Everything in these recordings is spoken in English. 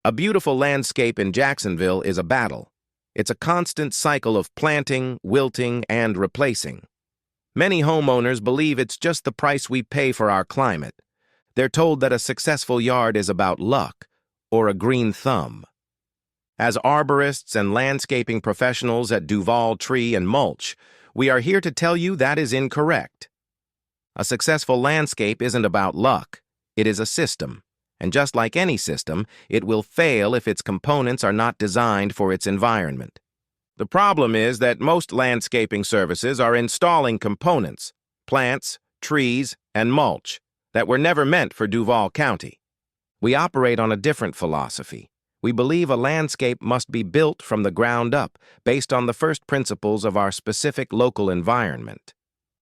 A beautiful landscape in Jacksonville is a battle. It's a constant cycle of planting, wilting, and replacing. Many homeowners believe it's just the price we pay for our climate. They're told that a successful yard is about luck or a green thumb. As arborists and landscaping professionals at Duval Tree and Mulch, we are here to tell you that is incorrect. A successful landscape isn't about luck. It is a system. And just like any system, it will fail if its components are not designed for its environment. The problem is that most landscaping services are installing components, plants, trees, and mulch, that were never meant for Duval County. We operate on a different philosophy. We believe a landscape must be built from the ground up, based on the first principles of our specific local environment.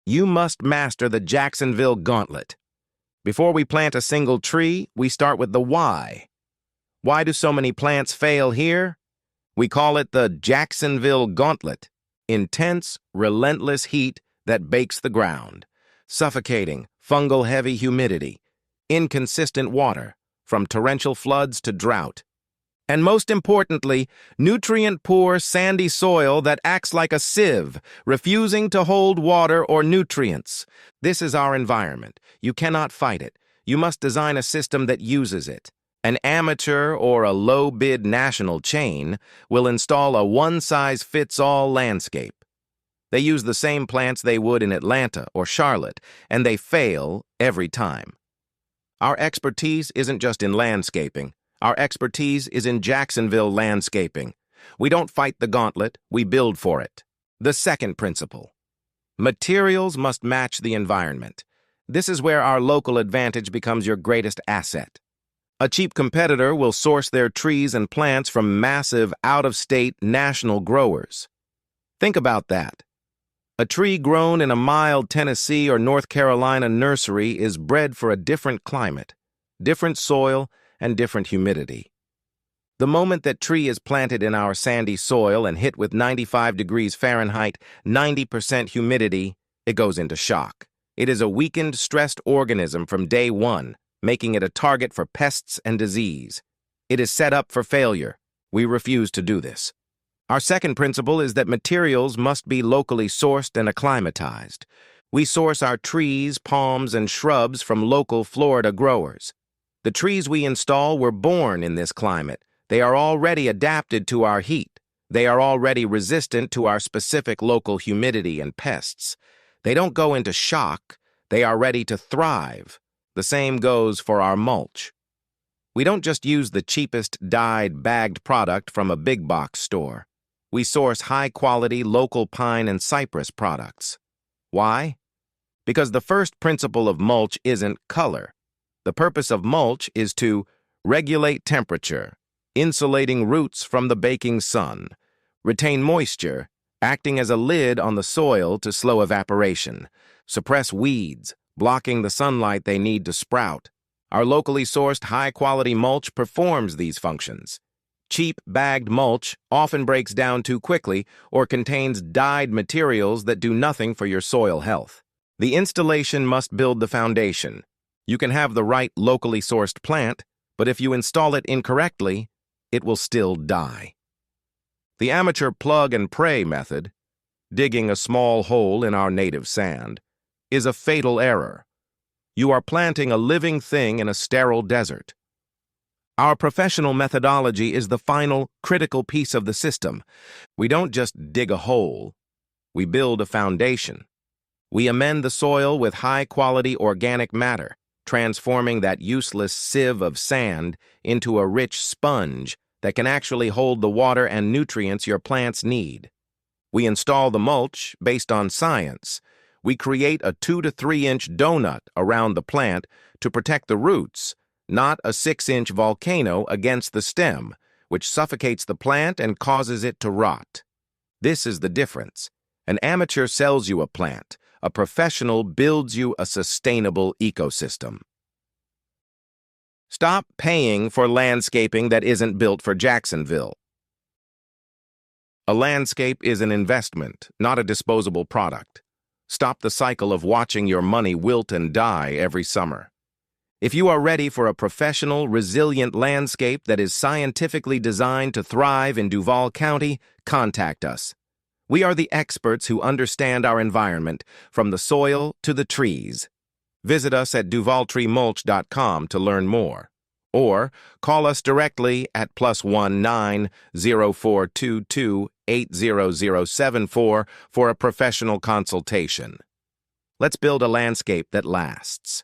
You must master the Jacksonville Gauntlet. Before we plant a single tree, we start with the why. Why do so many plants fail here? We call it the Jacksonville Gauntlet. Intense, relentless heat that bakes the ground. Suffocating, fungal-heavy humidity. Inconsistent water, from torrential floods to drought. And most importantly, nutrient-poor, sandy soil that acts like a sieve, refusing to hold water or nutrients. This is our environment. You cannot fight it. You must design a system that uses it. An amateur or a low-bid national chain will install a one-size-fits-all landscape. They use the same plants they would in Atlanta or Charlotte, and they fail every time. Our expertise isn't just in landscaping. Our expertise is in Jacksonville landscaping. We don't fight the gauntlet, we build for it. The second principle. Materials must match the environment. This is where our local advantage becomes your greatest asset. A cheap competitor will source their trees and plants from massive, out-of-state, national growers. Think about that. A tree grown in a mild Tennessee or North Carolina nursery is bred for a different climate, different soil, and different humidity. The moment that tree is planted in our sandy soil and hit with 95 degrees Fahrenheit, 90% humidity, it goes into shock. It is a weakened, stressed organism from day one, making it a target for pests and disease. It is set up for failure. We refuse to do this. Our second principle is that materials must be locally sourced and acclimatized. We source our trees, palms, and shrubs from local Florida growers. The trees we install were born in this climate. They are already adapted to our heat. They are already resistant to our specific local humidity and pests. They don't go into shock. They are ready to thrive. The same goes for our mulch. We don't just use the cheapest dyed, bagged product from a big box store. We source high-quality local pine and cypress products. Why? Because the first principle of mulch isn't color. The purpose of mulch is to regulate temperature, insulating roots from the baking sun, retain moisture, acting as a lid on the soil to slow evaporation, suppress weeds, blocking the sunlight they need to sprout. Our locally sourced high-quality mulch performs these functions. Cheap, bagged mulch often breaks down too quickly or contains dyed materials that do nothing for your soil health. The installation must build the foundation. You can have the right locally sourced plant, but if you install it incorrectly, it will still die. The amateur plug-and-pray method, digging a small hole in our native sand, is a fatal error. You are planting a living thing in a sterile desert. Our professional methodology is the final, critical piece of the system. We don't just dig a hole. We build a foundation. We amend the soil with high-quality organic matter, transforming that useless sieve of sand into a rich sponge that can actually hold the water and nutrients your plants need. We install the mulch based on science. We create a 2 to 3 inch donut around the plant to protect the roots, not a 6-inch volcano against the stem, which suffocates the plant and causes it to rot. This is the difference. An amateur sells you a plant. A professional builds you a sustainable ecosystem. Stop paying for landscaping that isn't built for Jacksonville. A landscape is an investment, not a disposable product. Stop the cycle of watching your money wilt and die every summer. If you are ready for a professional, resilient landscape that is scientifically designed to thrive in Duval County, contact us. We are the experts who understand our environment, from the soil to the trees. Visit us at DuvalTreeAndMulch.com to learn more. Or call us directly at +1 90422 80074 for a professional consultation. Let's build a landscape that lasts.